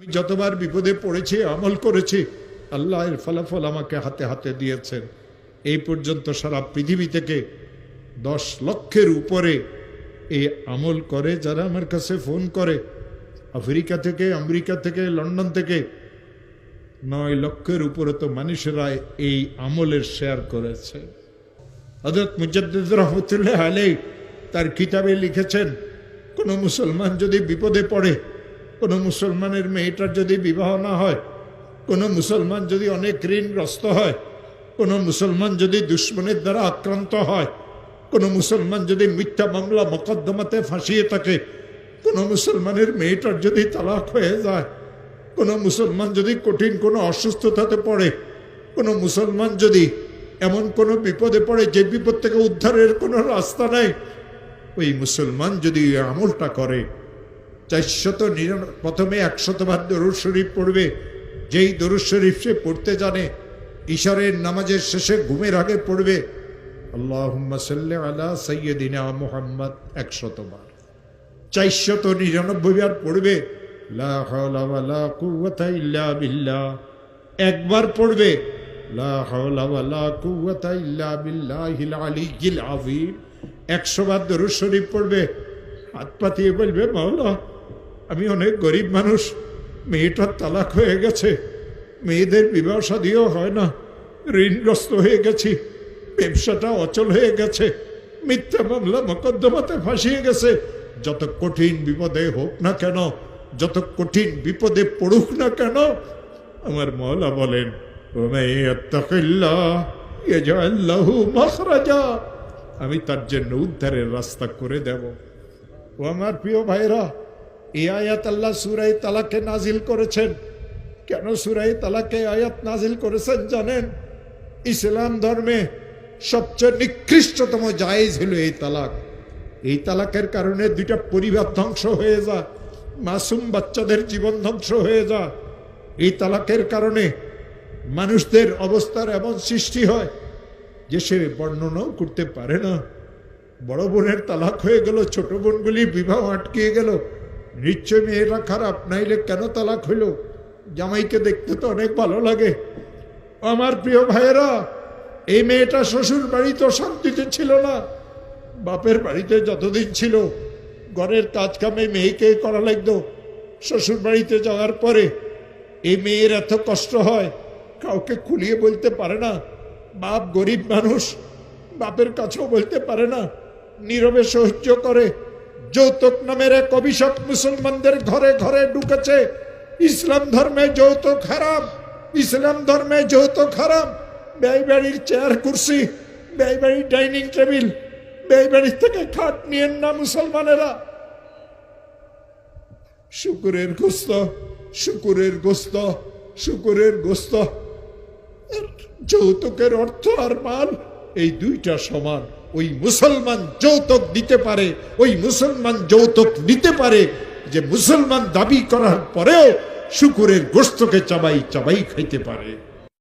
আমি যতবার বিপদে পড়েছি, আমল করেছি, আল্লাহ এর ফলাফল আমাকে হাতে হাতে দিয়েছেন। এই পর্যন্ত সারা পৃথিবী থেকে 10 লক্ষের উপরে এই আমল করে যারা আমার কাছে ফোন করে। আফ্রিকা থেকে, আমেরিকা থেকে, লন্ডন থেকে 9 লক্ষের উপরে তো মানুষেরা এই আমলের শেয়ার করেছে। হযরত মুজাদ্দিদ রহমতুল্লাহ আলাইহি তার কিতাবে লিখেছেন, কোনো মুসলমান যদি বিপদে পড়ে, কোনো মুসলমানের মেয়েটার যদি বিবাহ না হয়, কোনো মুসলমান যদি অনেক ঋণগ্রস্ত হয়, কোনো মুসলমান যদি দুশ্মনের দ্বারা আক্রান্ত হয়, কোনো মুসলমান যদি মিথ্যা মামলা মোকদ্দমাতে ফাঁসিয়ে থাকে, কোনো মুসলমানের মেয়েটার যদি তালাক হয়ে যায়, কোনো মুসলমান যদি কঠিন কোনো অসুস্থতাতে পড়ে, কোনো মুসলমান যদি এমন কোনো বিপদে পড়ে যে বিপদ থেকে উদ্ধারের কোনো রাস্তা নাই, ওই মুসলমান যদি আমলটা করে 499 প্রথমে 100 বার দরুদ শরীফ পড়বে। যেই দরুদ শরীফ সে পড়তে জানে, ইশারের নামাজের শেষে ঘুমের আগে পড়বে আল্লাহুম্মা সাল্লি আলা সাইয়্যিদিনা মুহাম্মদ 100 বার। 499 বার পড়বে লা হাওলা ওয়ালা কুওয়াতা ইল্লা বিল্লাহ। একবার পড়বে লা হাওলা ওয়ালা কুওয়াতা ইল্লা বিল্লাহিল আলিয়্যিল আযীম। 100 বার দরুদ শরীফ পড়বে, হাত পাতিয়ে বলবে মাওলা আমি অনেক গরিব মানুষ, মেয়েটার তালাক হয়ে গেছে, মেয়েদের বিবাহ শাদীও হয় না, ঋণগ্রস্ত হয়ে গেছি, ব্যবসাটা অচল হয়ে গেছে, মিথ্যা মামলা মোকদ্দমাতে ফাঁসিয়ে গেছে। যত কঠিন বিপদে হোক না কেন, যত কঠিন বিপদে পড়ুক না কেন, আমার মাওলা বলেন আমি তার জন্য উদ্ধারের রাস্তা করে দেব। ও আমার প্রিয় ভাইরা, এই আয়াত আল্লাহ সূরা তালাকে নাজিল করেছেন। কেন সূরা তালাকে আয়াত নাজিল করেছেন জানেন? ইসলাম ধর্মে সবচেয়ে নিকৃষ্টতম জায়েজ হলো এই তালাক। এই তালাকের কারণে 2টা পরিবার ধ্বংস হয়ে যায়, মাসুম বাচ্চাদের জীবন ধ্বংস হয়ে যায়। এই তালাকের কারণে মানুষদের অবস্থার এমন সৃষ্টি হয় যে সে বর্ণনাও করতে পারে না। বড় বোনের তালাক হয়ে গেল, ছোট বোনগুলি বিবাহ আটকিয়ে গেল, নিশ্চয় মেয়েরা খারাপ, নাইলে কেন তালাক হইল? জামাইকে দেখতে তো অনেক ভালো লাগে। আমার প্রিয় ভাইয়েরা, এই মেয়েটা শ্বশুর বাড়িতে শান্তিতে ছিল না, বাপের বাড়িতে যতদিন ছিল ঘরের কাজ কামে মেয়েকে করা লাগতো। শ্বশুর বাড়িতে যাওয়ার পরে এই মেয়ের এত কষ্ট হয়, কাউকে খুলিয়ে বলতে পারে না। বাপ গরিব মানুষ, বাপের কাছেও বলতে পারে না, নীরবে সহ্য করে। যৌতুক নামের এক অভিশাপ মুসলমানদের ঘরে ঘরে ঢুকেছে। ইসলাম ধর্মে যৌতুক হারাম, ইসলাম ধর্মে যৌতুক হারাম। ব্যয় বাড়ির চেয়ার কুর্সি, ব্যয় বাড়ির ডাইনিং টেবিল, ব্যয় বাড়ির থেকে খাট নিয়েন না মুসলমানেরা। শুকুরের গোস্ত, শুকুরের গোস্ত, শুকুরের গোস্ত। যৌতুকের অর্থ আর মাল এই 2টা সমান। ওই মুসলমান যৌতুক দিতে পারে, ওই মুসলমান যৌতুক নিতে পারে যে মুসলমান দাবি করার পরেও শুকুরের গোস্তকে চাবাই চাবাই খাইতে পারে।